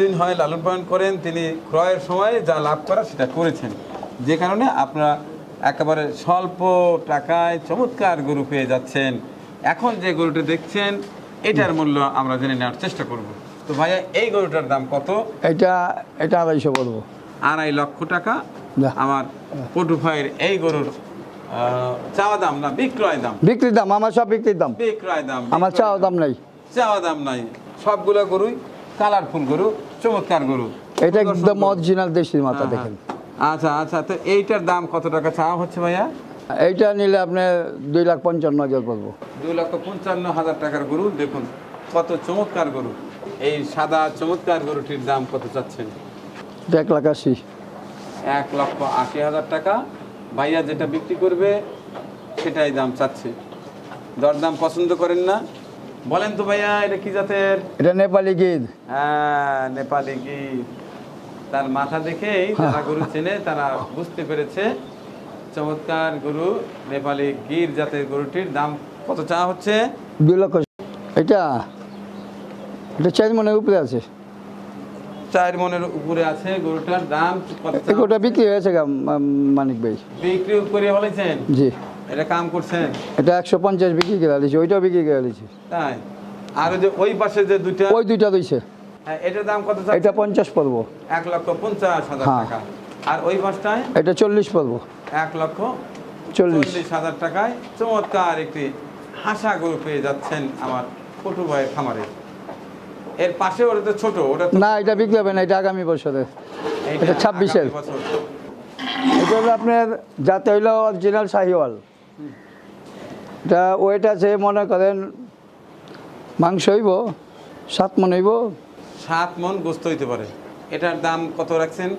দিন হয় লালন পালন করেন, তিনি ক্রয়ের সময় যা লাভ করা সেটা করেছেন, যে কারণে আপনারা একেবারে স্বল্প টাকায় চমৎকার গরু পেয়ে যাচ্ছেন। এখন যে গরুটা দেখছেন এটার মূল্য আমরা জেনে নেওয়ার চেষ্টা করব। তো ভাইয়া, এই গরুটার দাম কত? এটা 250 বলবো। 2.5 লক্ষ টাকা আমার পটু ভাইয়ের এই গরুর চাওয়া দাম না বিক্রয় দাম? বিক্রির দাম আমার সব বিক্রির দাম। বিক্রয় দাম, আমার চাওয়া দাম নাই। চাওয়া দাম নাই। সবগুলো গরুই কালারফুল গরু, চমৎকার গরু। এটা একদম অরিজিনাল দেশি মাথা দেখেন। আচ্ছা আচ্ছা, তো এইটার দাম কত টাকা চাওয়া হচ্ছে ভাইয়া? এইটা নিলে আপনি 2,55,000 বলবো। 2,55,000 টাকার গরু। দেখুন কত চমৎকার গরু। এই সাদা চমৎকার গরুটির দাম কত চাচ্ছেন? 1,80,000। 1,80,000 টাকা। ভাইয়া যেটা বিক্রি করবে সেটাই দাম চাচ্ছে। দরদাম পছন্দ করেন না? বলেন তো ভাইয়া, এটা কি জাতের? এটা নেপালি গির। হ্যাঁ, নেপালি গির। তার মাথা দেখেই যারা গরু চেনে তারা বুঝতে পেরেছে চমৎকার গরু নেপালি গির জাতের গরুটির দাম কত চাওয়া হচ্ছে? 2 লক্ষ। এটা 4 মনের উপরে আছে। 4 মনের উপরে আছে গরুটার দাম কত? গরুটা বিক্রি হয়েছে মানিক ভাই। বিক্রি করে বলেছেন? জি। এটা কাম করছেন? এটা 150 বিক্রি করে আলিছি, ওইটাও বিক্রি করে আলিছি। তাই? আর যে ওই পাশে যে দুইটা, ওই দুইটা রইছে। হ্যাঁ, এটার দাম কত? এটা 50 পড়বো। 1,50,000 টাকা। আর ওই পাশটায় এটা 40 পড়বো। 1,40,000 টাকায় চমৎকার একটি হাসা গরু পেয়ে যাচ্ছেন আমার পটু ভাইয়ের খামারে। এর পাশে ওটা তো ছোট, ওটা না, এটা বিক্রি হবে না, এটা আগামী বছরে। এটা 26-এর। এটা হলো আপনার জাতে হইলো অরিজিনাল শাহিওয়াল। এটা ওয়েট আছে মনে করেন মাংস হইব 7 মন হইব। 7 মন গোস্ত হইতে পারে। এটার দাম কত রাখছেন?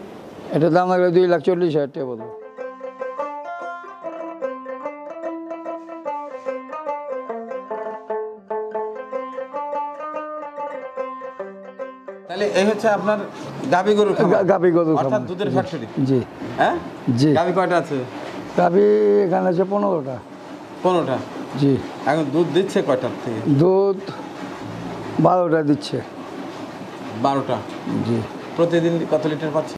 এটার দাম লাগলে 2,40,000 টাকা বলবো। তাহলে এই হচ্ছে আপনার গাবি গরু খামার? গাবি গরু অর্থাৎ খামার। দুধের ফ্যাক্টরি? জি। হ্যাঁ জি। গাবি কয়টা আছে? গাবি এখানে আছে 15টা। 15টা? জি। এখন দুধ দিচ্ছে কয়টার থেকে? দুধ 12টা দিচ্ছে। 12টা? জি। প্রতিদিন কত লিটার পাচ্ছে?